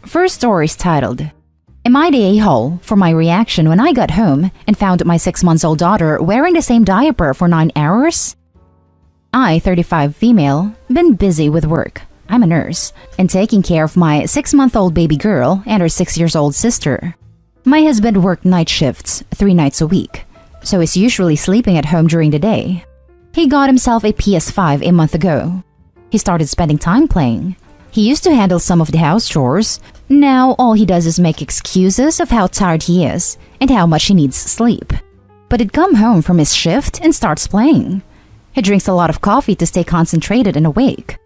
First story is titled, Am I the a-hole for my reaction when I got home and found my 6-month-old daughter wearing the same diaper for 9 hours? I, 35 female, been busy with work. I'm a nurse and taking care of my 6-month-old baby girl and her 6-year-old sister. My husband worked night shifts 3 nights a week, so he's usually sleeping at home during the day. He got himself a PS5 a month ago. He started spending time playing. He used to handle some of the house chores. Now all he does is make excuses of how tired he is and how much he needs sleep. But he'd come home from his shift and starts playing. He drinks a lot of coffee to stay concentrated and awake.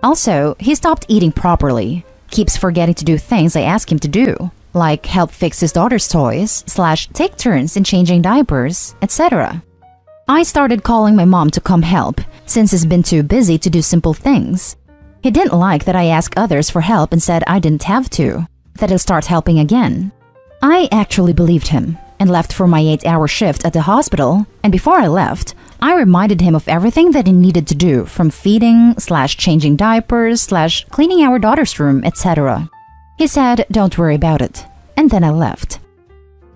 Also, he stopped eating properly, keeps forgetting to do things I ask him to do, like help fix his daughter's toys, / take turns in changing diapers, etc. I started calling my mom to come help, since he's been too busy to do simple things. He didn't like that I asked others for help and said I didn't have to, that he'll start helping again. I actually believed him and left for my 8-hour shift at the hospital, and before I left, I reminded him of everything that he needed to do, from feeding, / changing diapers, / cleaning our daughter's room, etc. He said, don't worry about it, and then I left.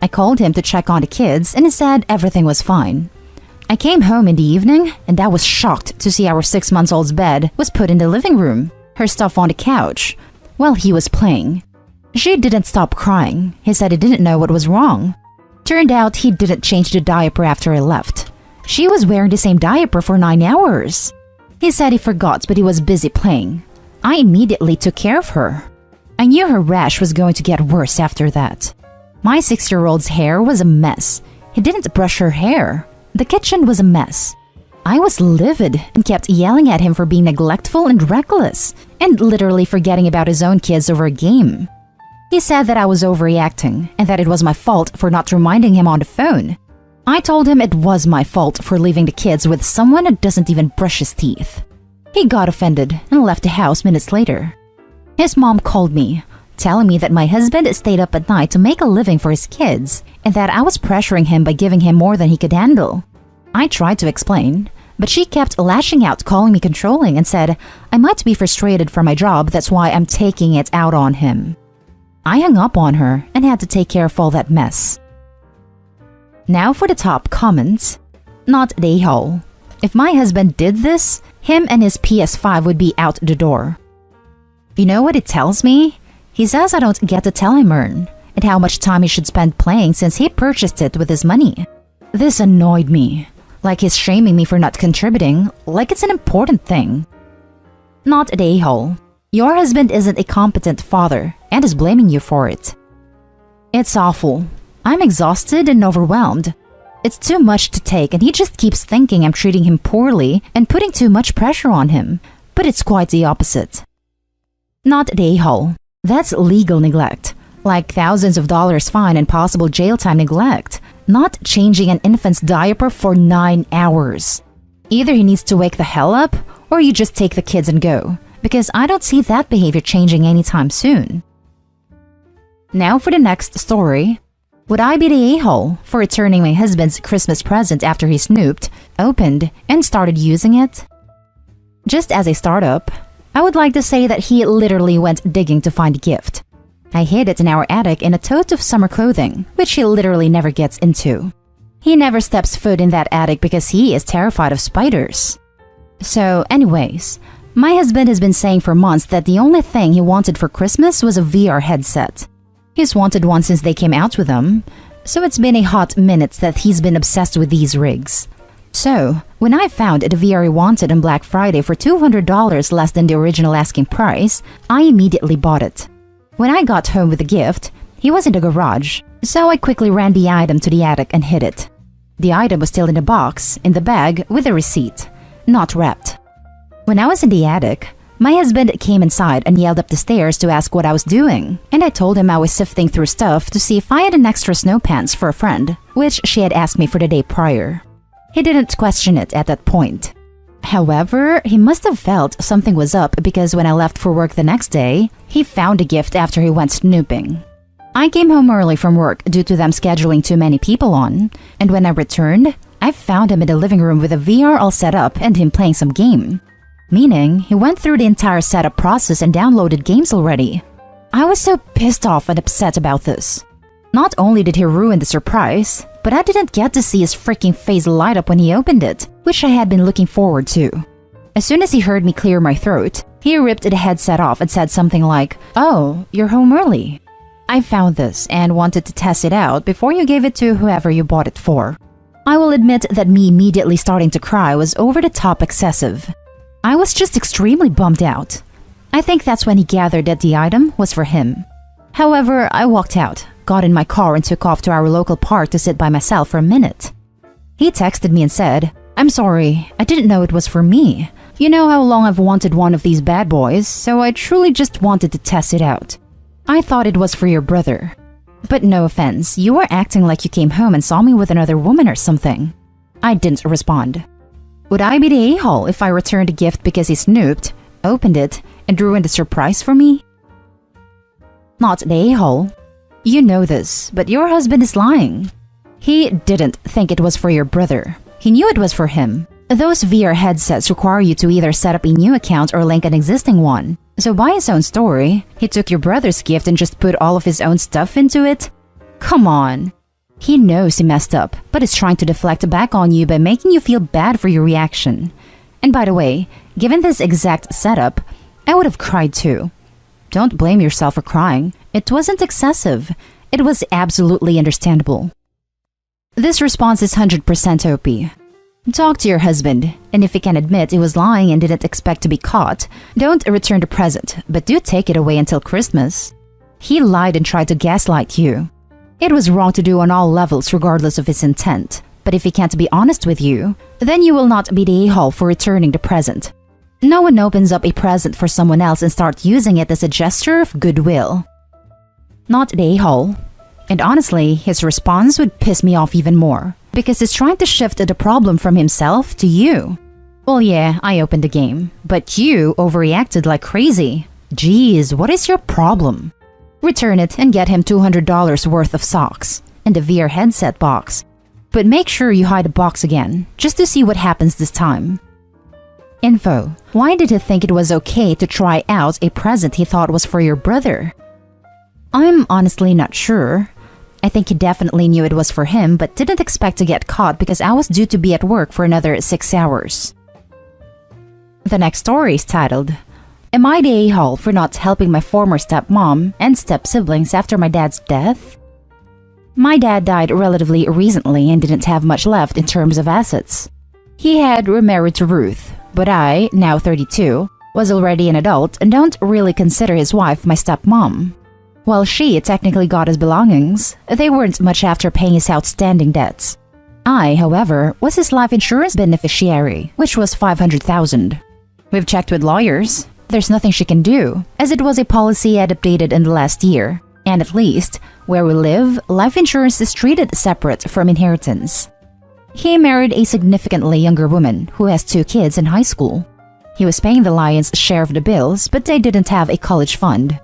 I called him to check on the kids and he said everything was fine. I came home in the evening and I was shocked to see our 6-month-old's bed was put in the living room, her stuff on the couch, while he was playing. She didn't stop crying. He said he didn't know what was wrong. Turned out he didn't change the diaper after I left. She was wearing the same diaper for 9 hours. He said he forgot, but he was busy playing. I immediately took care of her. I knew her rash was going to get worse after that. My 6-year-old's hair was a mess. He didn't brush her hair. The kitchen was a mess. I was livid and kept yelling at him for being neglectful and reckless, and literally forgetting about his own kids over a game. He said that I was overreacting and that it was my fault for not reminding him on the phone. I told him it was my fault for leaving the kids with someone who doesn't even brush his teeth. He got offended and left the house minutes later. His mom called me, telling me that my husband stayed up at night to make a living for his kids and that I was pressuring him by giving him more than he could handle. I tried to explain, but she kept lashing out, calling me controlling, and said I might be frustrated from my job, that's why I'm taking it out on him. I hung up on her and had to take care of all that mess. Now for the top comments. Not the a-hole. If my husband did this, him and his PS5 would be out the door. You know what it tells me? He says I don't get to tell him earn and how much time he should spend playing since he purchased it with his money. This annoyed me. Like he's shaming me for not contributing, like it's an important thing. Not the a-hole. Your husband isn't a competent father and is blaming you for it. It's awful. I'm exhausted and overwhelmed. It's too much to take and he just keeps thinking I'm treating him poorly and putting too much pressure on him, but it's quite the opposite. Not the a-hole. That's legal neglect, like thousands of dollars fine and possible jail time neglect, not changing an infant's diaper for 9 hours. Either he needs to wake the hell up or you just take the kids and go, because I don't see that behavior changing anytime soon. Now for the next story. Would I be the a-hole for returning my husband's Christmas present after he snooped, opened, and started using it? Just as a startup, I would like to say that he literally went digging to find a gift. I hid it in our attic in a tote of summer clothing, which he literally never gets into. He never steps foot in that attic because he is terrified of spiders. So anyways, my husband has been saying for months that the only thing he wanted for Christmas was a VR headset. He's wanted one since they came out with them, so it's been a hot minute that he's been obsessed with these rigs. So, when I found the VR he wanted on Black Friday for $200 less than the original asking price, I immediately bought it. When I got home with the gift, he was in the garage, so I quickly ran the item to the attic and hid it. The item was still in the box, in the bag, with a receipt, not wrapped. When I was in the attic, my husband came inside and yelled up the stairs to ask what I was doing, and I told him I was sifting through stuff to see if I had an extra snow pants for a friend, which she had asked me for the day prior. He didn't question it at that point. However, he must have felt something was up because when I left for work the next day, he found a gift after he went snooping. I came home early from work due to them scheduling too many people on, and when I returned, I found him in the living room with a VR all set up and him playing some game. Meaning, he went through the entire setup process and downloaded games already. I was so pissed off and upset about this. Not only did he ruin the surprise, but I didn't get to see his freaking face light up when he opened it, which I had been looking forward to. As soon as he heard me clear my throat, he ripped the headset off and said something like, "Oh, you're home early. I found this and wanted to test it out before you gave it to whoever you bought it for." I will admit that me immediately starting to cry was over the top excessive. I was just extremely bummed out. I think that's when he gathered that the item was for him. However, I walked out, got in my car and took off to our local park to sit by myself for a minute. He texted me and said, "I'm sorry, I didn't know it was for me. You know how long I've wanted one of these bad boys, so I truly just wanted to test it out. I thought it was for your brother. But no offense, you were acting like you came home and saw me with another woman or something." I didn't respond. Would I be the a-hole if I returned the gift because he snooped, opened it, and ruined the surprise for me? Not the a-hole. You know this, but your husband is lying. He didn't think it was for your brother. He knew it was for him. Those VR headsets require you to either set up a new account or link an existing one. So by his own story, he took your brother's gift and just put all of his own stuff into it? Come on. He knows he messed up, but is trying to deflect back on you by making you feel bad for your reaction. And by the way, given this exact setup, I would have cried too. Don't blame yourself for crying. It wasn't excessive. It was absolutely understandable. This response is 100% OP. Talk to your husband, and if he can admit he was lying and didn't expect to be caught, don't return the present, but do take it away until Christmas. He lied and tried to gaslight you. It was wrong to do on all levels regardless of his intent, but if he can't be honest with you, then you will not be the a-hole for returning the present. No one opens up a present for someone else and starts using it as a gesture of goodwill. Not the a-hole. And honestly, his response would piss me off even more, because he's trying to shift the problem from himself to you. Well, yeah, I opened the game, but you overreacted like crazy. Jeez, what is your problem? Return it and get him $200 worth of socks and a VR headset box. But make sure you hide the box again, just to see what happens this time. Info: why did he think it was okay to try out a present he thought was for your brother? I'm honestly not sure. I think he definitely knew it was for him but didn't expect to get caught because I was due to be at work for another 6 hours. The next story is titled, "Am I the a-hole for not helping my former stepmom and step-siblings after my dad's death?" My dad died relatively recently and didn't have much left in terms of assets. He had remarried to Ruth, but I, now 32, was already an adult and don't really consider his wife my stepmom. While she technically got his belongings, they weren't much after paying his outstanding debts. I, however, was his life insurance beneficiary, which was $500,000. We've checked with lawyers. There's nothing she can do, as it was a policy updated in the last year, and at least, where we live, life insurance is treated separate from inheritance. He married a significantly younger woman who has 2 kids in high school. He was paying the lion's share of the bills, but they didn't have a college fund.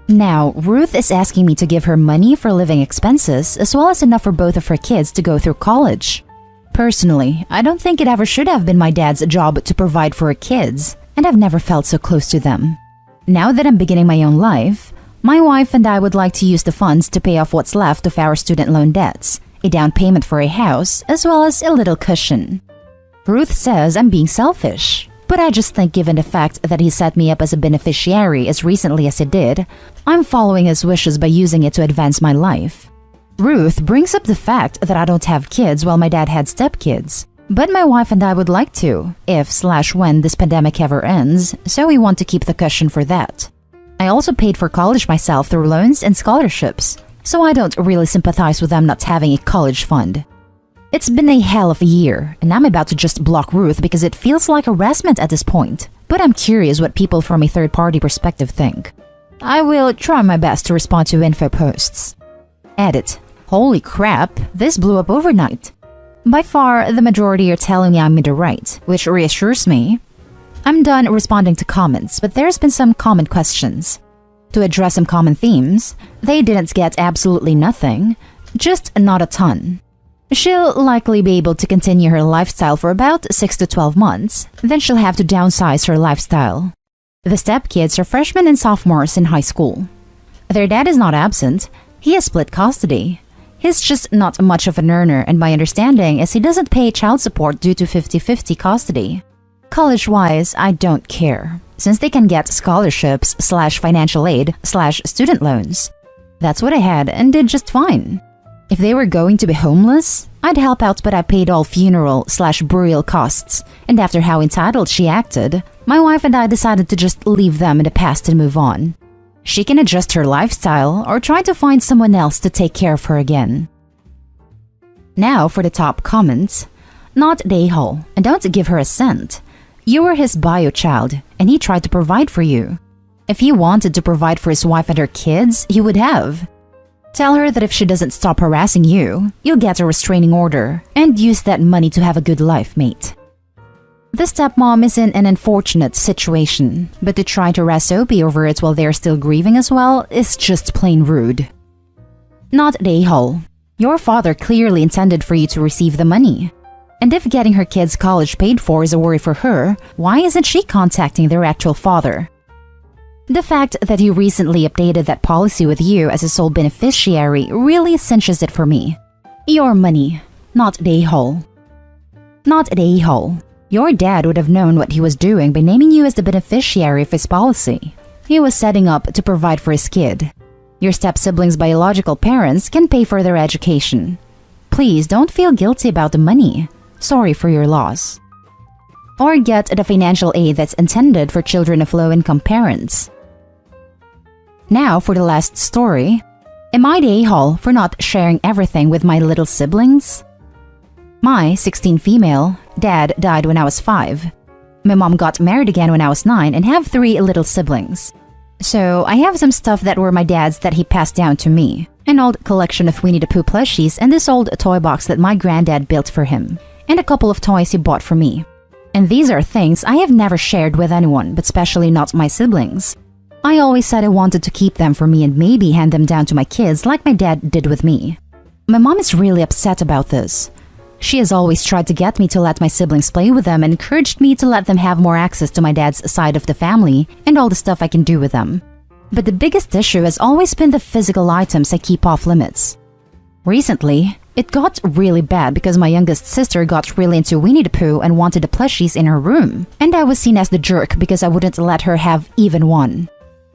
Now, Ruth is asking me to give her money for living expenses as well as enough for both of her kids to go through college. Personally, I don't think it ever should have been my dad's job to provide for her kids, and I've never felt so close to them. Now that I'm beginning my own life, my wife and I would like to use the funds to pay off what's left of our student loan debts, a down payment for a house, as well as a little cushion. Ruth says I'm being selfish, but I just think given the fact that he set me up as a beneficiary as recently as he did, I'm following his wishes by using it to advance my life. Ruth brings up the fact that I don't have kids while my dad had stepkids, but my wife and I would like to, if/when this pandemic ever ends, so we want to keep the cushion for that. I also paid for college myself through loans and scholarships, so I don't really sympathize with them not having a college fund. It's been a hell of a year, and I'm about to just block Ruth because it feels like harassment at this point, but I'm curious what people from a third-party perspective think. I will try my best to respond to info posts. Edit. Holy crap, this blew up overnight. By far, the majority are telling me I'm in the right, which reassures me. I'm done responding to comments, but there's been some common questions. To address some common themes, they didn't get absolutely nothing, just not a ton. She'll likely be able to continue her lifestyle for about 6 to 12 months, then she'll have to downsize her lifestyle. The stepkids are freshmen and sophomores in high school. Their dad is not absent. He has split custody. He's just not much of an earner, and my understanding is he doesn't pay child support due to 50-50 custody. College-wise, I don't care, since they can get scholarships/financial aid/student loans. That's what I had and did just fine. If they were going to be homeless, I'd help out, but I paid all funeral/burial costs, and after how entitled she acted, my wife and I decided to just leave them in the past and move on. She can adjust her lifestyle or try to find someone else to take care of her again. Now for the top comments. Not a-hole, and don't give her a cent. You were his bio child, and he tried to provide for you. If he wanted to provide for his wife and her kids, he would have. Tell her that if she doesn't stop harassing you, you'll get a restraining order and use that money to have a good life, mate. The stepmom is in an unfortunate situation, but to try to harass Opie over it while they're still grieving as well is just plain rude. Not a-hole. Your father clearly intended for you to receive the money. And if getting her kids' college paid for is a worry for her, why isn't she contacting their actual father? The fact that he recently updated that policy with you as a sole beneficiary really cinches it for me. Your money, not a-hole. Not a-hole. Your dad would have known what he was doing by naming you as the beneficiary of his policy. He was setting up to provide for his kid. Your step-siblings' biological parents can pay for their education. Please don't feel guilty about the money. Sorry for your loss. Or get the financial aid that's intended for children of low-income parents. Now for the last story. Am I the a-hole for not sharing everything with my little siblings? My 16 female dad died when I was 5. My mom got married again when I was 9 and have 3 little siblings. So I have some stuff that were my dad's that he passed down to me. An old collection of Winnie the Pooh plushies and this old toy box that my granddad built for him. And a couple of toys he bought for me. And these are things I have never shared with anyone, but especially not my siblings. I always said I wanted to keep them for me and maybe hand them down to my kids like my dad did with me. My mom is really upset about this. She has always tried to get me to let my siblings play with them and encouraged me to let them have more access to my dad's side of the family and all the stuff I can do with them. But the biggest issue has always been the physical items I keep off limits. Recently, it got really bad because my youngest sister got really into Winnie the Pooh and wanted the plushies in her room, and I was seen as the jerk because I wouldn't let her have even one.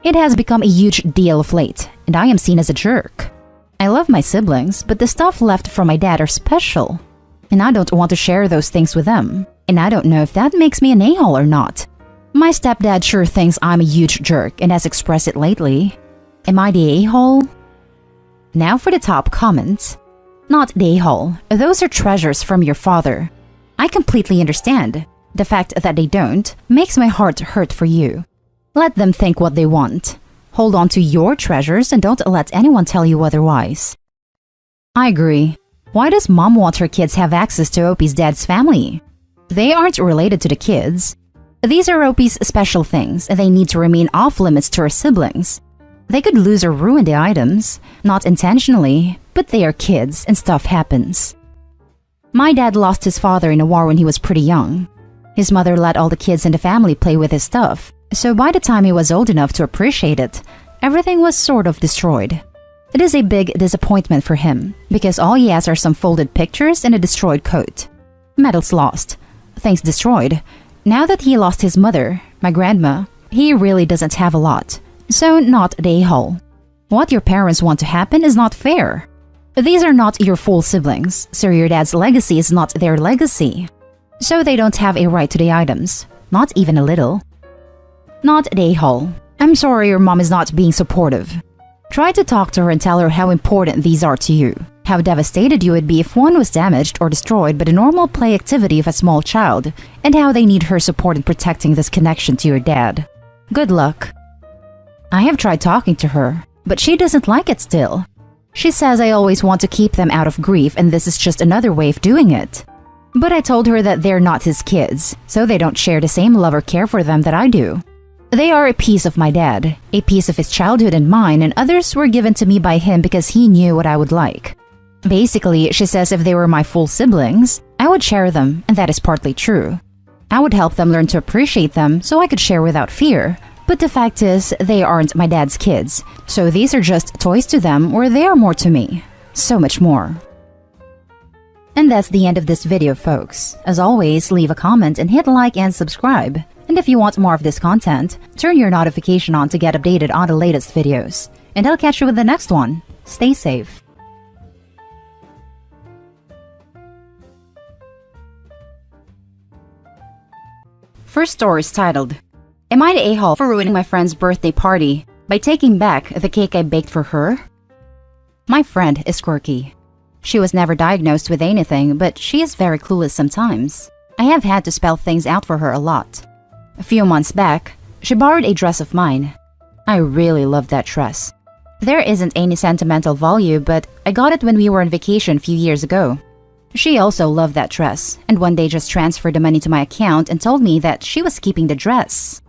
It has become a huge deal of late, and I am seen as a jerk. I love my siblings, but the stuff left from my dad are special. And I don't want to share those things with them. And I don't know if that makes me an a-hole or not. My stepdad sure thinks I'm a huge jerk and has expressed it lately. Am I the a-hole? Now for the top comments. Not the a-hole. Those are treasures from your father. I completely understand. The fact that they don't makes my heart hurt for you. Let them think what they want. Hold on to your treasures and don't let anyone tell you otherwise. I agree. Why does mom want her kids have access to Opie's dad's family? They aren't related to the kids. These are Opie's special things, and they need to remain off limits to her siblings. They could lose or ruin the items, not intentionally, but they are kids and stuff happens. My dad lost his father in a war when he was pretty young. His mother let all the kids in the family play with his stuff, so by the time he was old enough to appreciate it, everything was sort of destroyed. It is a big disappointment for him, because all he has are some folded pictures and a destroyed coat. Medals lost. Things destroyed. Now that he lost his mother, my grandma, he really doesn't have a lot. So not the a-hole. What your parents want to happen is not fair. These are not your full siblings, so your dad's legacy is not their legacy. So they don't have a right to the items. Not even a little. Not the a-hole. I'm sorry your mom is not being supportive. Try to talk to her and tell her how important these are to you. How devastated you would be if one was damaged or destroyed by the normal play activity of a small child, and how they need her support in protecting this connection to your dad. Good luck. I have tried talking to her, but she doesn't like it still. She says I always want to keep them out of grief and this is just another way of doing it. But I told her that they're not his kids, so they don't share the same love or care for them that I do. They are a piece of my dad, a piece of his childhood and mine, and others were given to me by him because he knew what I would like. Basically, she says if they were my full siblings, I would share them, and that is partly true. I would help them learn to appreciate them so I could share without fear, But the fact is, they aren't my dad's kids, so these are just toys to them or they are more to me. So much more. And that's the end of this video, folks. As always, leave a comment and hit like and subscribe. And if you want more of this content, turn your notification on to get updated on the latest videos. And I'll catch you with the next one. Stay safe. First story is titled, Am I the a-hole for ruining my friend's birthday party by taking back the cake I baked for her? My friend is quirky. She was never diagnosed with anything, but she is very clueless sometimes. I have had to spell things out for her a lot. A few months back, she borrowed a dress of mine. I really love that dress. There isn't any sentimental value, but I got it when we were on vacation a few years ago. She also loved that dress, and one day just transferred the money to my account and told me that she was keeping the dress.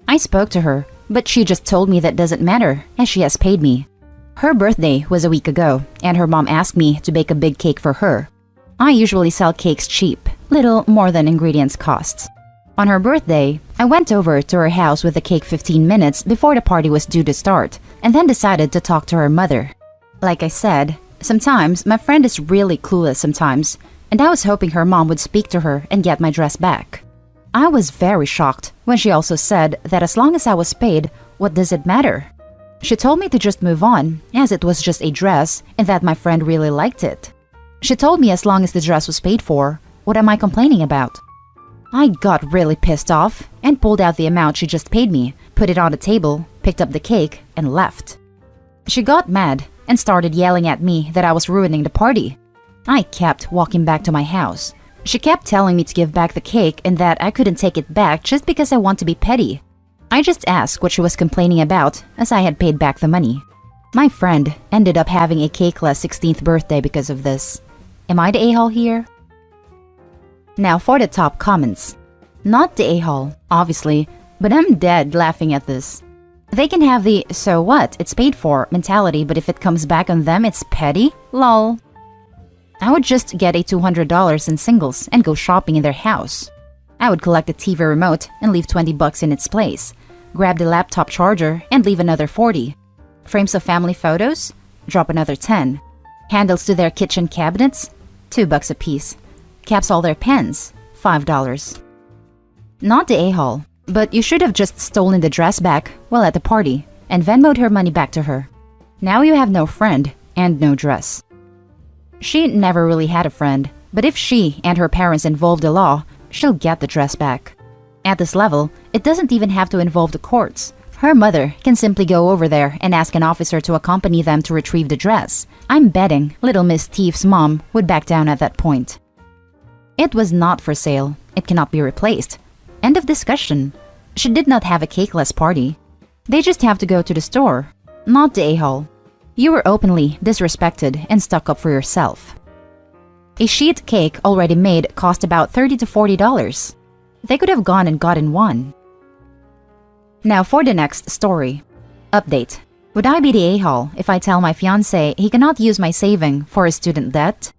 I spoke to her, but she just told me that doesn't matter, as she has paid me. Her birthday was a week ago, and her mom asked me to bake a big cake for her. I usually sell cakes cheap, little more than ingredients cost. On her birthday, I went over to her house with the cake 15 minutes before the party was due to start, and then decided to talk to her mother. Like I said, sometimes my friend is really clueless sometimes, and I was hoping her mom would speak to her and get my dress back. I was very shocked when she also said that as long as I was paid, what does it matter? She told me to just move on, as it was just a dress and that my friend really liked it. She told me as long as the dress was paid for, what am I complaining about? I got really pissed off and pulled out the amount she just paid me, put it on the table, picked up the cake, and left. She got mad and started yelling at me that I was ruining the party. I kept walking back to my house. She kept telling me to give back the cake and that I couldn't take it back just because I want to be petty. I just asked what she was complaining about, as I had paid back the money. My friend ended up having a cakeless 16th birthday because of this. Am I the a-hole here? Now for the top comments. Not the a-hole, obviously, but I'm dead laughing at this. They can have the "so what, it's paid for" mentality, but if it comes back on them, it's petty? Lol. I would just get a $200 in singles and go shopping in their house. I would collect the TV remote and leave $20 in its place. Grab the laptop charger and leave another $40. Frames of family photos? Drop another $10. Handles to their kitchen cabinets? $2 a piece. Caps all their pens? $5. Not the a-hole, but you should have just stolen the dress back while at the party and Venmoed her money back to her. Now you have no friend and no dress. She never really had a friend, but if she and her parents involve the law, she'll get the dress back. At this level, it doesn't even have to involve the courts. Her mother can simply go over there and ask an officer to accompany them to retrieve the dress. I'm betting Little Miss Thief's mom would back down at that point. It was not for sale. It cannot be replaced. End of discussion. She did not have a cakeless party. They just have to go to the store. Not the a-hole. You were openly disrespected and stuck up for yourself. A sheet cake already made cost about $30 to $40. They could have gone and gotten one. Now for the next story. Update. Would I be the a-hole if I tell my fiancé he cannot use my saving for his student debt?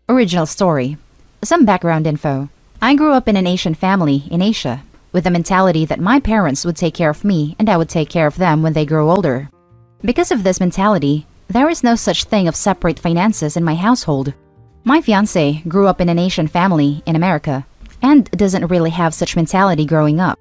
Original story. Some background info. I grew up in an Asian family in Asia, with the mentality that my parents would take care of me and I would take care of them when they grow older. Because of this mentality, there is no such thing of separate finances in my household. My fiancé grew up in an Asian family in America and doesn't really have such mentality growing up.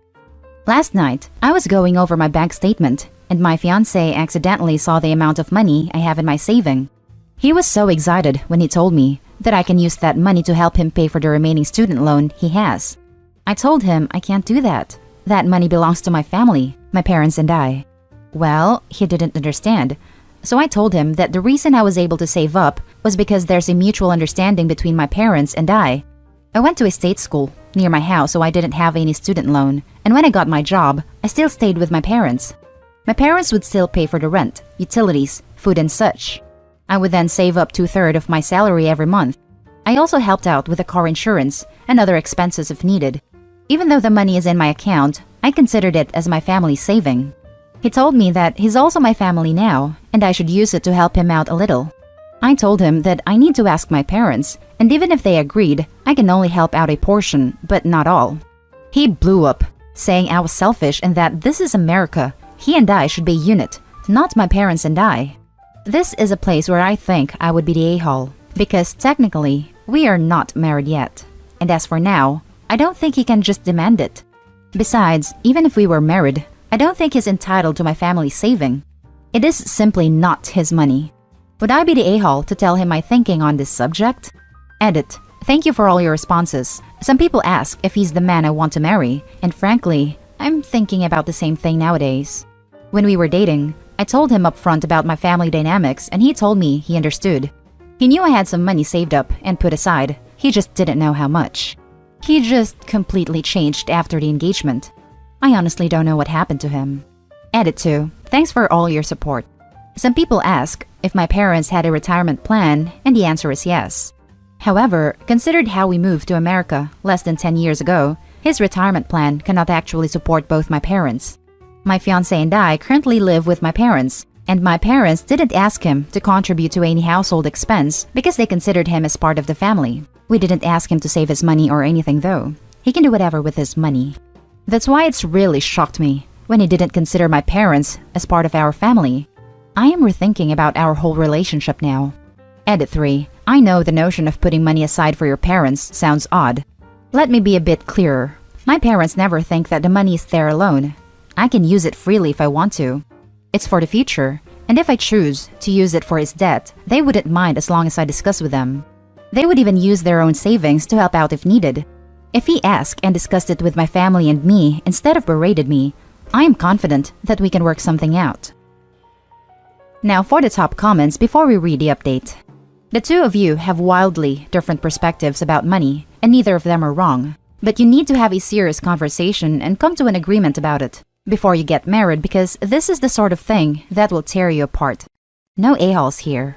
Last night, I was going over my bank statement and my fiancé accidentally saw the amount of money I have in my saving. He was so excited when he told me that I can use that money to help him pay for the remaining student loan he has. I told him I can't do that. That money belongs to my family, my parents and I. Well, he didn't understand. So I told him that the reason I was able to save up was because there's a mutual understanding between my parents and I. I went to a state school near my house, so I didn't have any student loan. And when I got my job, I still stayed with my parents. My parents would still pay for the rent, utilities, food and such. I would then save up 2/3 of my salary every month. I also helped out with the car insurance and other expenses if needed. Even though the money is in my account, I considered it as my family's saving. He told me that he's also my family now, and I should use it to help him out a little. I told him that I need to ask my parents, and even if they agreed, I can only help out a portion, but not all. He blew up, saying I was selfish and that this is America. He and I should be a unit, not my parents and I. This is a place where I think I would be the a-hole, because technically, we are not married yet. And as for now, I don't think he can just demand it. Besides, even if we were married, I don't think he's entitled to my family's saving. It is simply not his money. Would I be the a-hole to tell him my thinking on this subject? Edit. Thank you for all your responses. Some people ask if he's the man I want to marry, and frankly, I'm thinking about the same thing nowadays. When we were dating, I told him upfront about my family dynamics and he told me he understood. He knew I had some money saved up and put aside, he just didn't know how much. He just completely changed after the engagement. I honestly don't know what happened to him. Edit 2. Thanks for all your support. Some people ask if my parents had a retirement plan, and the answer is yes. However, considered how we moved to America less than 10 years ago, his retirement plan cannot actually support both my parents. My fiancé and I currently live with my parents, and my parents didn't ask him to contribute to any household expense because they considered him as part of the family. We didn't ask him to save his money or anything though. He can do whatever with his money. That's why it's really shocked me when he didn't consider my parents as part of our family. I am rethinking about our whole relationship now. Edit 3. I know the notion of putting money aside for your parents sounds odd. Let me be a bit clearer. My parents never think that the money is there alone. I can use it freely if I want to. It's for the future, and if I choose to use it for his debt, they wouldn't mind as long as I discuss with them. They would even use their own savings to help out if needed. If he asked and discussed it with my family and me instead of berated me, I am confident that we can work something out. Now for the top comments before we read the update. The two of you have wildly different perspectives about money, and neither of them are wrong. But you need to have a serious conversation and come to an agreement about it before you get married, because this is the sort of thing that will tear you apart. No a-holes here.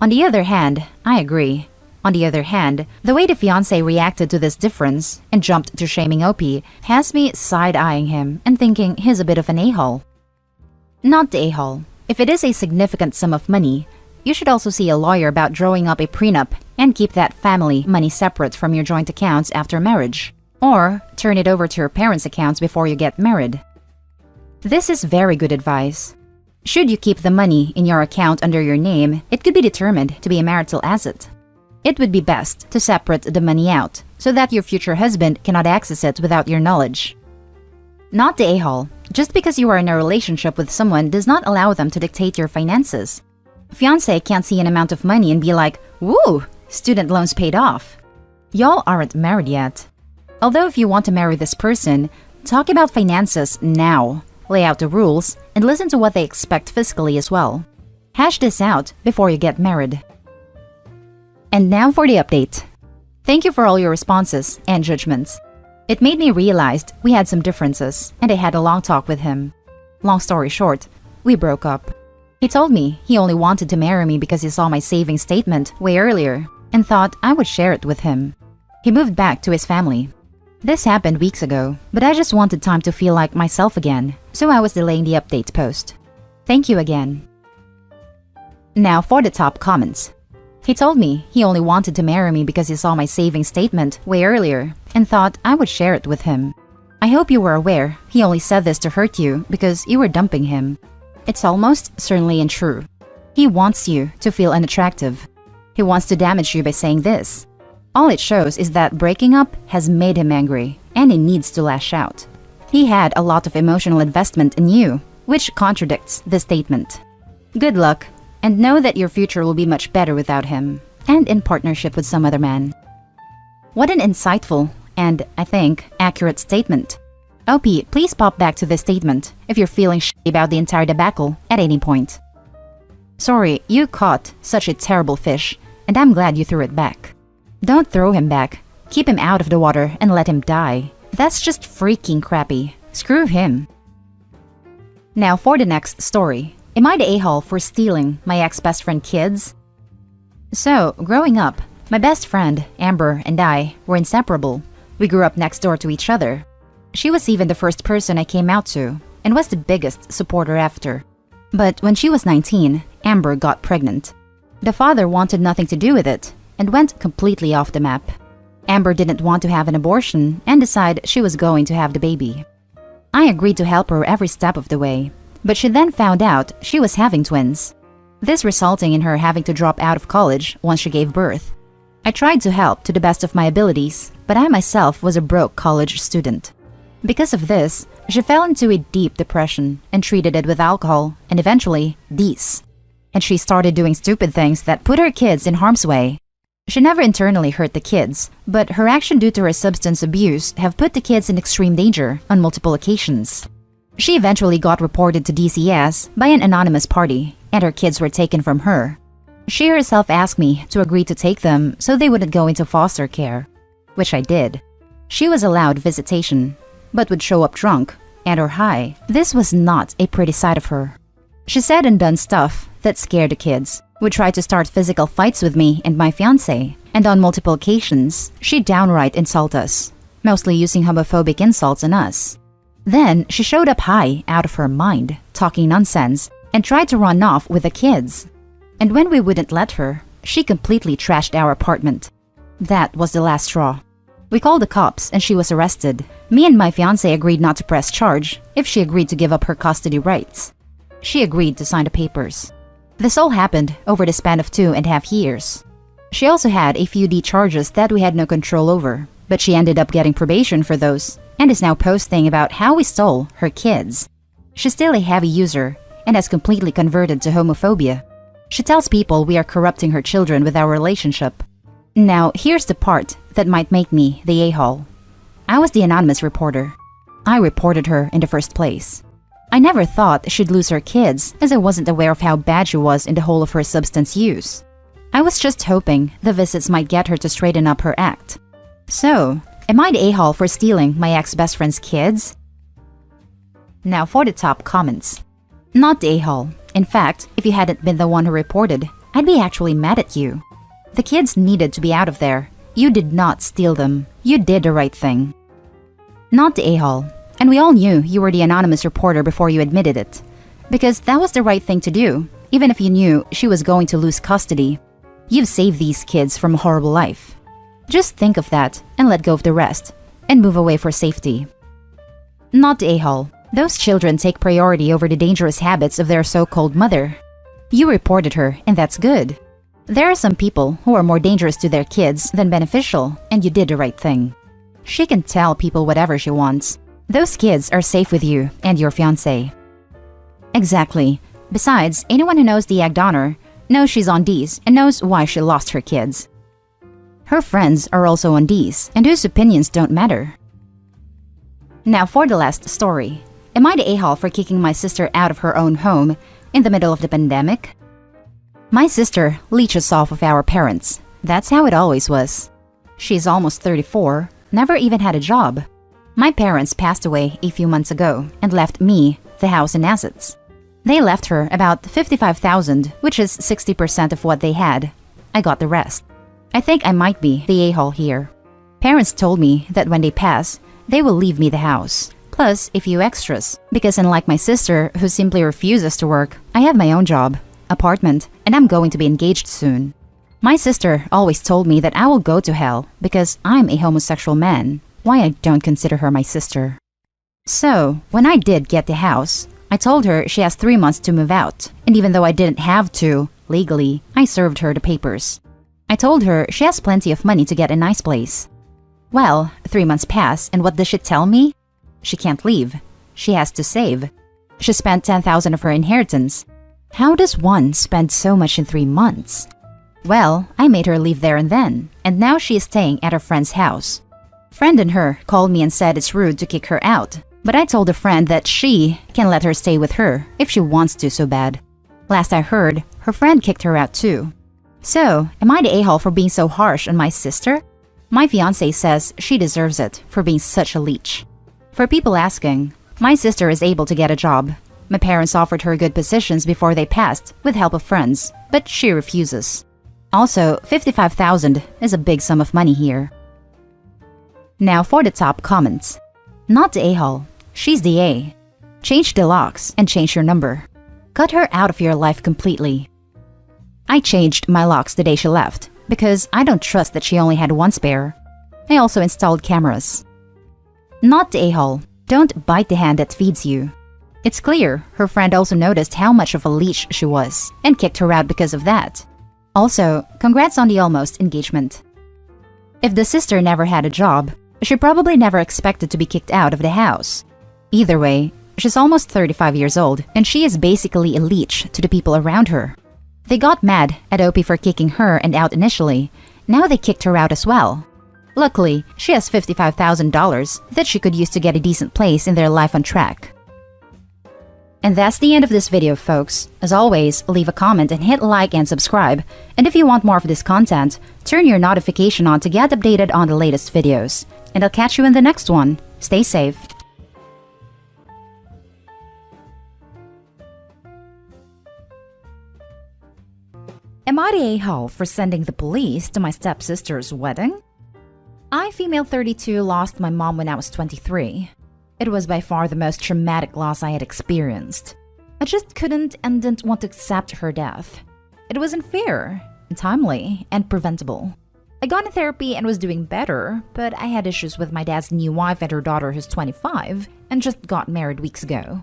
On the other hand, I agree. On the other hand, the way the fiancé reacted to this difference and jumped to shaming OP has me side-eyeing him and thinking he's a bit of an a-hole. Not the a-hole. If it is a significant sum of money, you should also see a lawyer about drawing up a prenup and keep that family money separate from your joint accounts after marriage. Or turn it over to your parents' accounts before you get married. This is very good advice. Should you keep the money in your account under your name, it could be determined to be a marital asset. It would be best to separate the money out so that your future husband cannot access it without your knowledge. Not the a-hole. Just because you are in a relationship with someone does not allow them to dictate your finances. Fiancé can't see an amount of money and be like, "Woo, student loans paid off." Y'all aren't married yet. Although if you want to marry this person, talk about finances now. Lay out the rules and listen to what they expect fiscally as well. Hash this out before you get married. And now for the update. Thank you for all your responses and judgments. It made me realize we had some differences, and I had a long talk with him. Long story short, we broke up. He told me he only wanted to marry me because he saw my savings statement way earlier and thought I would share it with him. He moved back to his family. This happened weeks ago, but I just wanted time to feel like myself again, so I was delaying the update post. Thank you again. Now for the top comments. He told me he only wanted to marry me because he saw my savings statement way earlier and thought I would share it with him. I hope you were aware he only said this to hurt you because you were dumping him. It's almost certainly untrue. He wants you to feel unattractive. He wants to damage you by saying this. All it shows is that breaking up has made him angry, and he needs to lash out. He had a lot of emotional investment in you, which contradicts this statement. Good luck, and know that your future will be much better without him, and in partnership with some other man. What an insightful and, I think, accurate statement. OP, please pop back to this statement if you're feeling shitty about the entire debacle at any point. Sorry, you caught such a terrible fish, and I'm glad you threw it back. Don't throw him back. Keep him out of the water and let him die. That's just freaking crappy. Screw him. Now for the next story. Am I the a-hole for stealing my ex-best friend kids? So, growing up, my best friend, Amber, and I were inseparable. We grew up next door to each other. She was even the first person I came out to, and was the biggest supporter after. But when she was 19, Amber got pregnant. The father wanted nothing to do with it, and went completely off the map. Amber didn't want to have an abortion and decided she was going to have the baby. I agreed to help her every step of the way, but she then found out she was having twins, this resulting in her having to drop out of college once she gave birth. I tried to help to the best of my abilities, but I myself was a broke college student. Because of this, she fell into a deep depression and treated it with alcohol and eventually these. And she started doing stupid things that put her kids in harm's way. She never internally hurt the kids, but her action due to her substance abuse have put the kids in extreme danger on multiple occasions. She eventually got reported to DCS by an anonymous party, and her kids were taken from her. She herself asked me to agree to take them so they wouldn't go into foster care, which I did. She was allowed visitation, but would show up drunk and or high. This was not a pretty side of her. She said and done stuff that scared the kids, would try to start physical fights with me and my fiancé, and on multiple occasions, she'd downright insult us, mostly using homophobic insults on us. Then, she showed up high, out of her mind, talking nonsense, and tried to run off with the kids. And when we wouldn't let her, she completely trashed our apartment. That was the last straw. We called the cops and she was arrested. Me and my fiancé agreed not to press charge if she agreed to give up her custody rights. She agreed to sign the papers. This all happened over the span of 2.5 years. She also had a few D charges that we had no control over, but she ended up getting probation for those and is now posting about how we stole her kids. She's still a heavy user and has completely converted to homophobia. She tells people we are corrupting her children with our relationship. Now, here's the part that might make me the a-hole. I was the anonymous reporter. I reported her in the first place. I never thought she'd lose her kids, as I wasn't aware of how bad she was in the whole of her substance use. I was just hoping the visits might get her to straighten up her act. So, am I the a-hole for stealing my ex-best friend's kids? Now for the top comments. Not the a-hole. In fact, if you hadn't been the one who reported, I'd be actually mad at you. The kids needed to be out of there. You did not steal them. You did the right thing. Not the a-hole. And we all knew you were the anonymous reporter before you admitted it. Because that was the right thing to do, even if you knew she was going to lose custody. You've saved these kids from a horrible life. Just think of that and let go of the rest, and move away for safety. Not the a-hole. Those children take priority over the dangerous habits of their so-called mother. You reported her, and that's good. There are some people who are more dangerous to their kids than beneficial, and you did the right thing. She can tell people whatever she wants. Those kids are safe with you and your fiancé. Exactly. Besides, anyone who knows the egg donor knows she's on D's and knows why she lost her kids. Her friends are also on D's and whose opinions don't matter. Now for the last story. Am I the a-hole for kicking my sister out of her own home in the middle of the pandemic? My sister leeches off of our parents. That's how it always was. She's almost 34, never even had a job. My parents passed away a few months ago and left me the house and assets. They left her about $55,000, which is 60% of what they had. I got the rest. I think I might be the a-hole here. Parents told me that when they pass, they will leave me the house, plus a few extras, because unlike my sister, who simply refuses to work, I have my own job, apartment, and I'm going to be engaged soon. My sister always told me that I will go to hell because I'm a homosexual man. Why I don't consider her my sister. So, when I did get the house, I told her she has 3 months to move out, and even though I didn't have to, legally, I served her the papers. I told her she has plenty of money to get a nice place. Well, 3 months pass, and what does she tell me? She can't leave. She has to save. She spent $10,000 of her inheritance. How does one spend so much in 3 months? Well, I made her leave there and then, and now she is staying at her friend's house. Friend and her called me and said it's rude to kick her out, but I told a friend that she can let her stay with her if she wants to so bad. Last I heard, her friend kicked her out too. So, am I the a-hole for being so harsh on my sister? My fiancé says she deserves it for being such a leech. For people asking, my sister is able to get a job. My parents offered her good positions before they passed with help of friends, but she refuses. Also, $55,000 is a big sum of money here. Now for the top comments. Not the a-hole. She's the A. Change the locks and change your number. Cut her out of your life completely. I changed my locks the day she left because I don't trust that she only had one spare. I also installed cameras. Not the a-hole. Don't bite the hand that feeds you. It's clear her friend also noticed how much of a leech she was and kicked her out because of that. Also, congrats on the almost engagement. If the sister never had a job, she probably never expected to be kicked out of the house. Either way, she's almost 35 years old and she is basically a leech to the people around her. They got mad at Opie for kicking her and out initially. Now they kicked her out as well. Luckily, she has $55,000 that she could use to get a decent place in their life on track. And that's the end of this video, folks. As always, leave a comment and hit like and subscribe. And if you want more of this content, turn your notification on to get updated on the latest videos. And I'll catch you in the next one. Stay safe. Am I the a-hole for sending the police to my stepsister's wedding? I, female 32, lost my mom when I was 23. It was by far the most traumatic loss I had experienced. I just couldn't and didn't want to accept her death. It was unfair, untimely, and preventable. I got in therapy and was doing better, but I had issues with my dad's new wife and her daughter who's 25 and just got married weeks ago.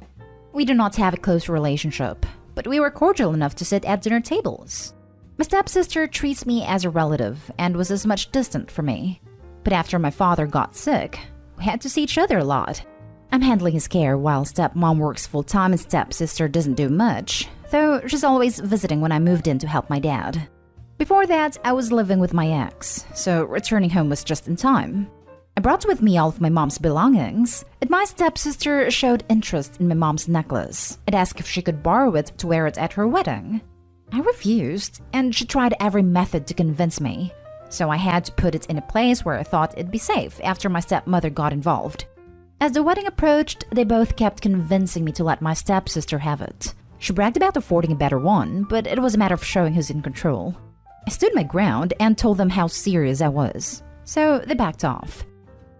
We do not have a close relationship, but we were cordial enough to sit at dinner tables. My stepsister treats me as a relative and was as much distant from me. But after my father got sick, we had to see each other a lot. I'm handling his care while stepmom works full-time and stepsister doesn't do much, though she's always visiting when I moved in to help my dad. Before that, I was living with my ex, so returning home was just in time. I brought with me all of my mom's belongings, and my stepsister showed interest in my mom's necklace and asked if she could borrow it to wear it at her wedding. I refused, and she tried every method to convince me, so I had to put it in a place where I thought it'd be safe after my stepmother got involved. As the wedding approached, they both kept convincing me to let my stepsister have it. She bragged about affording a better one, but it was a matter of showing who's in control. I stood my ground and told them how serious I was, so they backed off.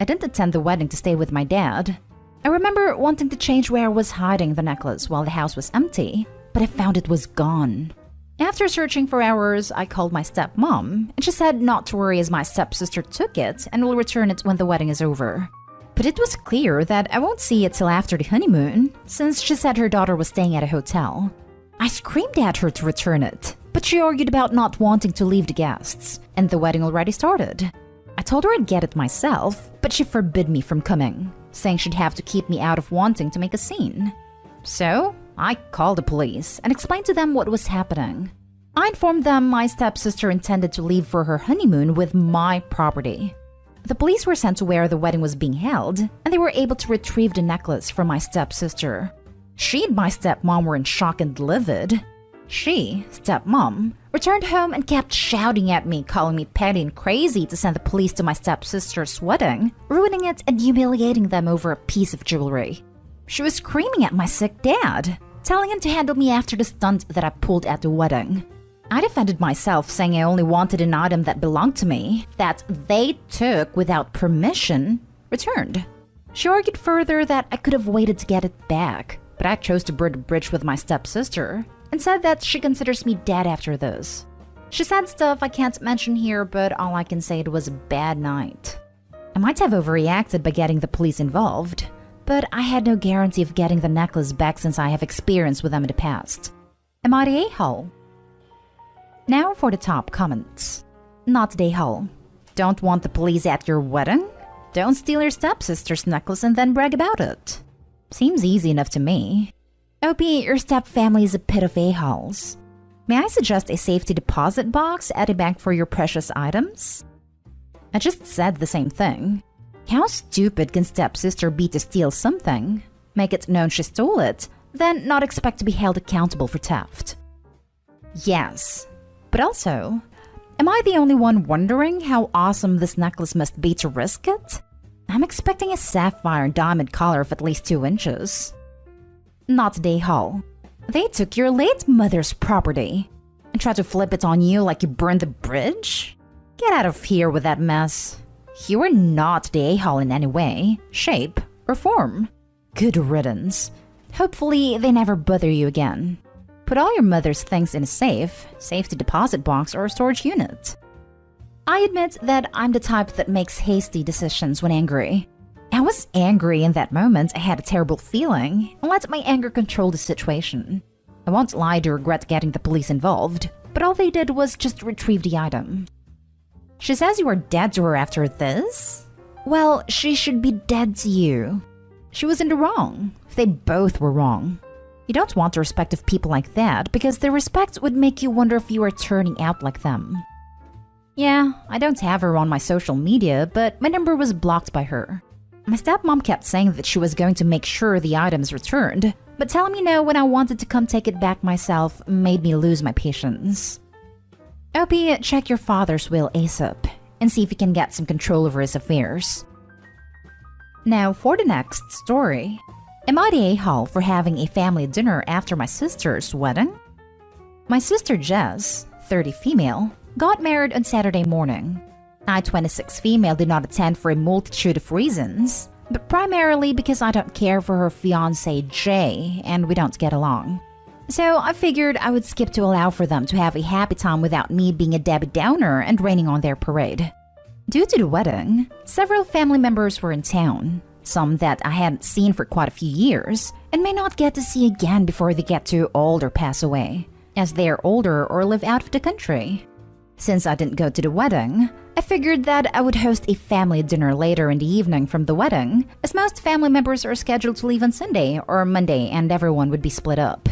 I didn't attend the wedding to stay with my dad. I remember wanting to change where I was hiding the necklace while the house was empty, but I found it was gone. After searching for hours, I called my stepmom, and she said not to worry as my stepsister took it and will return it when the wedding is over. But it was clear that I won't see it till after the honeymoon, since she said her daughter was staying at a hotel. I screamed at her to return it, but she argued about not wanting to leave the guests, and the wedding already started. I told her I'd get it myself, but she forbid me from coming, saying she'd have to keep me out of wanting to make a scene. So, I called the police and explained to them what was happening. I informed them my stepsister intended to leave for her honeymoon with my property. The police were sent to where the wedding was being held, and they were able to retrieve the necklace from my stepsister. She and my stepmom were in shock and livid. She, stepmom, returned home and kept shouting at me, calling me petty and crazy to send the police to my stepsister's wedding, ruining it and humiliating them over a piece of jewelry. She was screaming at my sick dad, telling him to handle me after the stunt that I pulled at the wedding. I defended myself, saying I only wanted an item that belonged to me, that they took without permission, returned. She argued further that I could have waited to get it back, but I chose to burn the bridge with my stepsister and said that she considers me dead after this. She said stuff I can't mention here, but all I can say it was a bad night. I might have overreacted by getting the police involved, but I had no guarantee of getting the necklace back since I have experience with them in the past. Am I the a-hole? Now for the top comments. Not the a-hole. Don't want the police at your wedding? Don't steal your stepsister's necklace and then brag about it. Seems easy enough to me. Opie, your stepfamily is a pit of a-holes. May I suggest a safety deposit box at a bank for your precious items? I just said the same thing. How stupid can stepsister be to steal something, make it known she stole it, then not expect to be held accountable for theft? Yes. But also, am I the only one wondering how awesome this necklace must be to risk it? I'm expecting a sapphire and diamond collar of at least 2 inches. Not the a-hole. They took your late mother's property and tried to flip it on you like you burned the bridge? Get out of here with that mess. You are not the a-hole in any way, shape, or form. Good riddance. Hopefully, they never bother you again. Put all your mother's things in a safe, safety deposit box, or storage unit. I admit that I'm the type that makes hasty decisions when angry. I was angry in that moment. I had a terrible feeling and let my anger control the situation. I won't lie to regret getting the police involved, but all they did was just retrieve the item. She says you are dead to her after this? Well, she should be dead to you. She was in the wrong. They both were wrong. You don't want the respect of people like that because their respect would make you wonder if you are turning out like them. Yeah, I don't have her on my social media, but my number was blocked by her. My stepmom kept saying that she was going to make sure the item's returned, but telling me no when I wanted to come take it back myself made me lose my patience. Opie, check your father's will ASAP and see if you can get some control over his affairs. Now for the next story. Am I the a-hole for having a family dinner after my sister's wedding? My sister Jess, 30 female, got married on Saturday morning. I, 26 female, did not attend for a multitude of reasons, but primarily because I don't care for her fiancé Jay and we don't get along. So I figured I would skip to allow for them to have a happy time without me being a Debbie Downer and raining on their parade. Due to the wedding, several family members were in town, some that I hadn't seen for quite a few years and may not get to see again before they get too old or pass away, as they are older or live out of the country. Since I didn't go to the wedding, I figured that I would host a family dinner later in the evening from the wedding, as most family members are scheduled to leave on Sunday or Monday and everyone would be split up.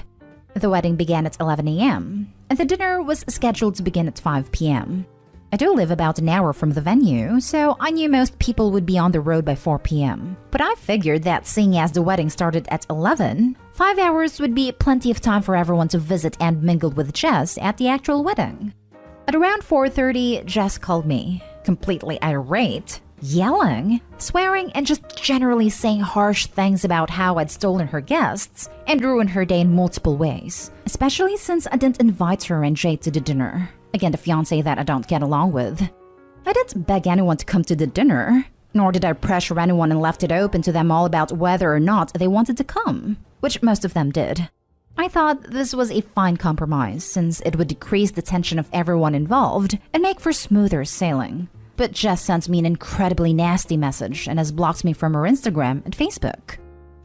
The wedding began at 11 a.m., and the dinner was scheduled to begin at 5 p.m. I do live about an hour from the venue, so I knew most people would be on the road by 4 p.m. But I figured that seeing as the wedding started at 11, 5 hours would be plenty of time for everyone to visit and mingle with Jess at the actual wedding. At around 4:30, Jess called me, completely irate, yelling, swearing, and just generally saying harsh things about how I'd stolen her guests and ruined her day in multiple ways, especially since I didn't invite her and Jay to the dinner. Again, the fiancé that I don't get along with. I didn't beg anyone to come to the dinner, nor did I pressure anyone and left it open to them all about whether or not they wanted to come, which most of them did. I thought this was a fine compromise since it would decrease the tension of everyone involved and make for smoother sailing. But Jess sent me an incredibly nasty message and has blocked me from her Instagram and Facebook.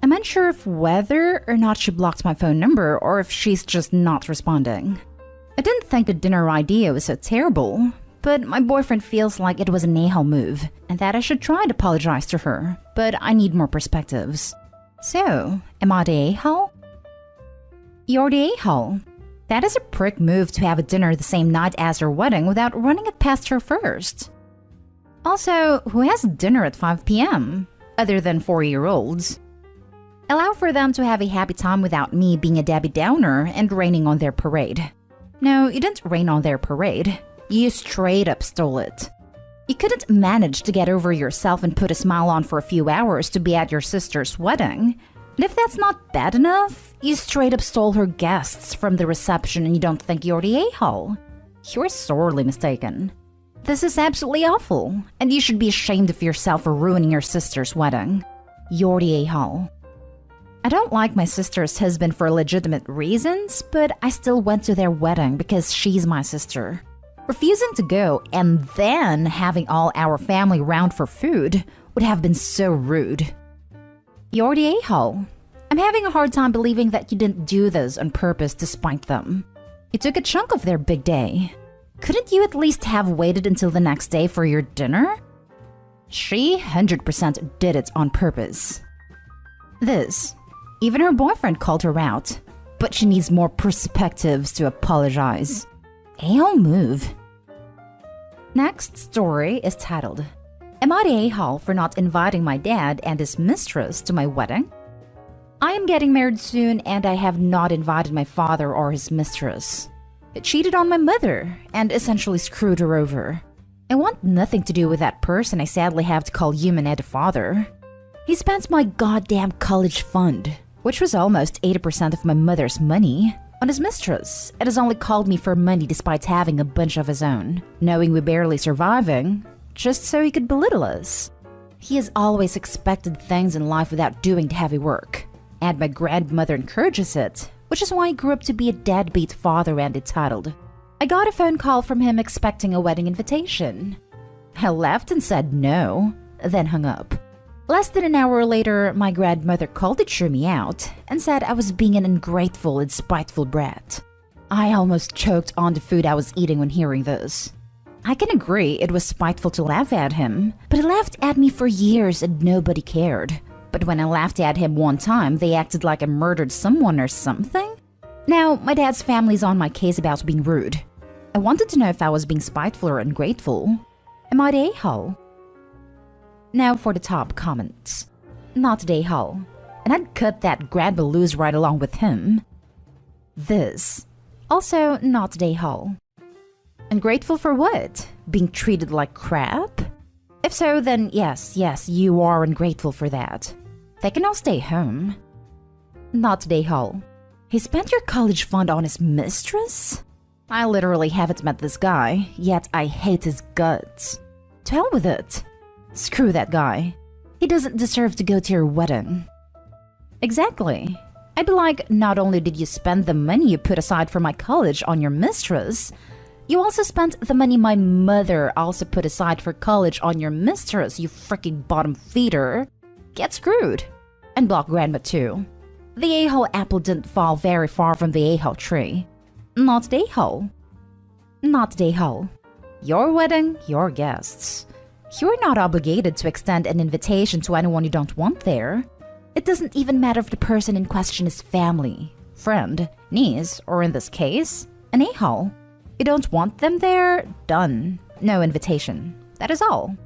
I'm unsure if whether or not she blocked my phone number or if she's just not responding. I didn't think the dinner idea was so terrible, but my boyfriend feels like it was an a-hole move and that I should try to apologize to her, but I need more perspectives. So, am I the a-hole? You're the a-hole. That is a prick move to have a dinner the same night as her wedding without running it past her first. Also, who has dinner at 5 p.m. other than 4-year-olds? Allow for them to have a happy time without me being a Debbie Downer and raining on their parade. No, you didn't rain on their parade. You straight up stole it. You couldn't manage to get over yourself and put a smile on for a few hours to be at your sister's wedding. And if that's not bad enough, you straight up stole her guests from the reception and you don't think you're the a-hole. You're sorely mistaken. This is absolutely awful, and you should be ashamed of yourself for ruining your sister's wedding. You're the a-hole. I don't like my sister's husband for legitimate reasons, but I still went to their wedding because she's my sister. Refusing to go and then having all our family round for food would have been so rude. You're the a-hole. I'm having a hard time believing that you didn't do this on purpose to spite them. You took a chunk of their big day. Couldn't you at least have waited until the next day for your dinner? She 100% did it on purpose. Even her boyfriend called her out, but she needs more perspectives to apologize. A-hole move. Next story is titled, Am I the a-hole for not inviting my dad and his mistress to my wedding? I am getting married soon and I have not invited my father or his mistress. I cheated on my mother and essentially screwed her over. I want nothing to do with that person I sadly have to call human and a father. He spent my goddamn college fund, which was almost 80% of my mother's money, on his mistress, and has only called me for money despite having a bunch of his own, knowing we're barely surviving, just so he could belittle us. He has always expected things in life without doing the heavy work, and my grandmother encourages it, which is why he grew up to be a deadbeat father and entitled. I got a phone call from him expecting a wedding invitation. I laughed and said no, then hung up. Less than an hour later, my grandmother called to cheer me out and said I was being an ungrateful and spiteful brat. I almost choked on the food I was eating when hearing this. I can agree it was spiteful to laugh at him, but he laughed at me for years and nobody cared. But when I laughed at him one time, they acted like I murdered someone or something? Now, my dad's family's on my case about being rude. I wanted to know if I was being spiteful or ungrateful. Am I the a-hole? Now for the top comments. Not the a-hole. And I'd cut that grandma loose right along with him. This. Also not the a-hole. Ungrateful for what? Being treated like crap? If so, then yes, you are ungrateful for that. They can all stay home. Not the a-hole. He spent your college fund on his mistress? I literally haven't met this guy, yet I hate his guts. To hell with it. Screw that guy. He doesn't deserve to go to your wedding. Exactly. I'd be like, not only did you spend the money you put aside for my college on your mistress, you also spent the money my mother also put aside for college on your mistress, you freaking bottom feeder. Get screwed. And block grandma too. The a-hole apple didn't fall very far from the a-hole tree. Not the a-hole. Not the a-hole. Your wedding, your guests. You're not obligated to extend an invitation to anyone you don't want there. It doesn't even matter if the person in question is family, friend, niece, or in this case, an a-hole. You don't want them there? Done. No invitation. That is all.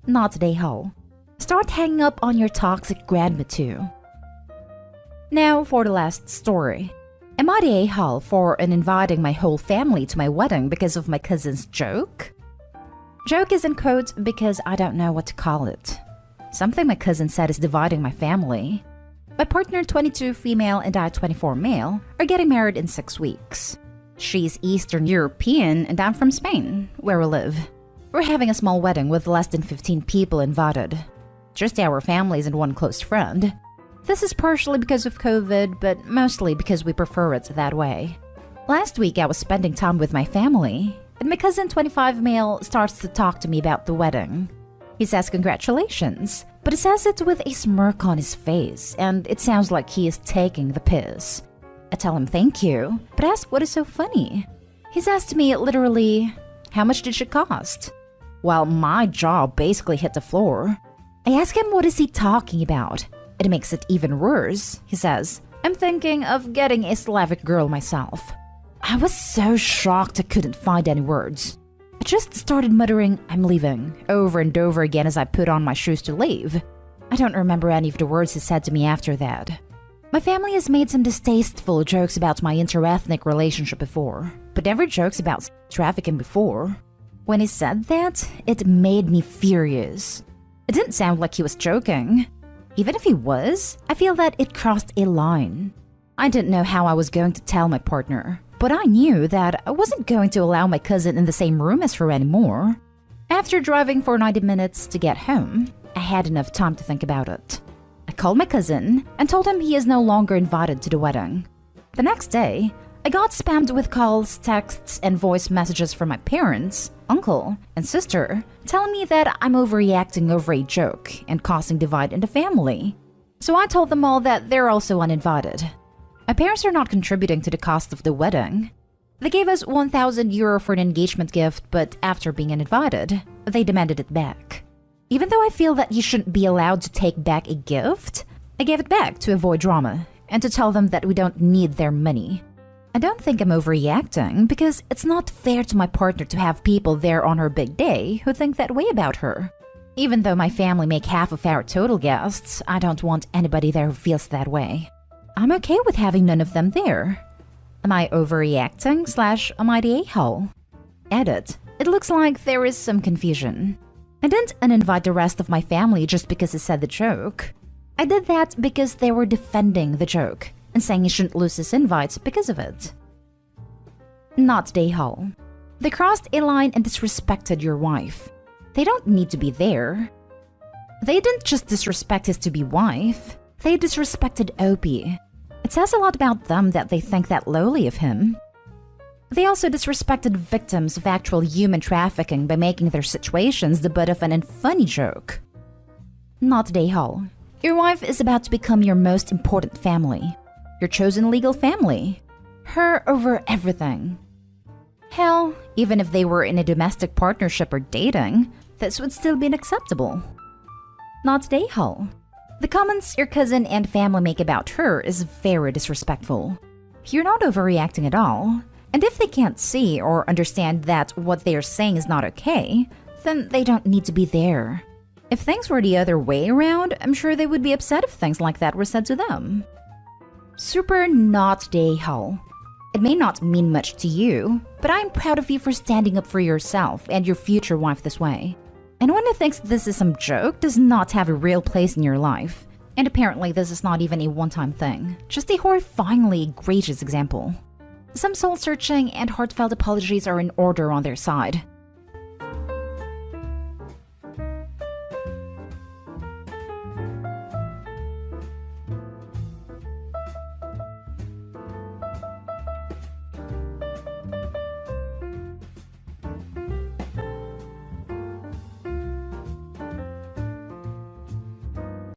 Not the a-hole. Start hanging up on your toxic grandma too. Now for the last story. Am I the a-hole for inviting my whole family to my wedding because of my cousin's joke? Joke is in quotes because I don't know what to call it. Something my cousin said is dividing my family. My partner, 22 female, and I, 24 male, are getting married in 6 weeks. She's Eastern European and I'm from Spain, where we live. We're having a small wedding with less than 15 people invited. Just our families and one close friend. This is partially because of COVID, but mostly because we prefer it that way. Last week I was spending time with my family, and my cousin, 25 male, starts to talk to me about the wedding. He says congratulations, but he says it with a smirk on his face, and it sounds like he is taking the piss. I tell him thank you, but ask what is so funny. He's asked me literally, how much did she cost? While my jaw basically hit the floor. I ask him what is he talking about. It makes it even worse. He says, I'm thinking of getting a Slavic girl myself. I was so shocked I couldn't find any words. I just started muttering, I'm leaving, over and over again as I put on my shoes to leave. I don't remember any of the words he said to me after that. My family has made some distasteful jokes about my interethnic relationship before, but never jokes about trafficking before. When he said that, it made me furious. It didn't sound like he was joking. Even if he was, I feel that it crossed a line. I didn't know how I was going to tell my partner, but I knew that I wasn't going to allow my cousin in the same room as her anymore. After driving for 90 minutes to get home, I had enough time to think about it. I called my cousin and told him he is no longer invited to the wedding. The next day, I got spammed with calls, texts, and voice messages from my parents, uncle, and sister telling me that I'm overreacting over a joke and causing divide in the family. So I told them all that they're also uninvited. My parents are not contributing to the cost of the wedding. They gave us €1,000 for an engagement gift, but after being uninvited, they demanded it back. Even though I feel that you shouldn't be allowed to take back a gift, I gave it back to avoid drama and to tell them that we don't need their money. I don't think I'm overreacting because it's not fair to my partner to have people there on her big day who think that way about her. Even though my family make half of our total guests, I don't want anybody there who feels that way. I'm okay with having none of them there. Am I overreacting / am I the a-hole? Edit. It looks like there is some confusion. I didn't uninvite the rest of my family just because he said the joke. I did that because they were defending the joke and saying he shouldn't lose his invites because of it. Not the a-hole. They crossed a line and disrespected your wife. They don't need to be there. They didn't just disrespect his to-be wife. They disrespected Opie. It says a lot about them that they think that lowly of him. They also disrespected victims of actual human trafficking by making their situations the butt of an unfunny joke. Not today, Hall. Your wife is about to become your most important family. Your chosen legal family. Her over everything. Hell, even if they were in a domestic partnership or dating, this would still be unacceptable. Not today, Hall. The comments your cousin and family make about her is very disrespectful. You're not overreacting at all. And if they can't see or understand that what they are saying is not okay, then they don't need to be there. If things were the other way around, I'm sure they would be upset if things like that were said to them. Super not day, Hull. It may not mean much to you, but I'm proud of you for standing up for yourself and your future wife this way. Anyone who thinks this is some joke does not have a real place in your life. And apparently this is not even a one-time thing, just a horrifyingly egregious example. Some soul-searching and heartfelt apologies are in order on their side.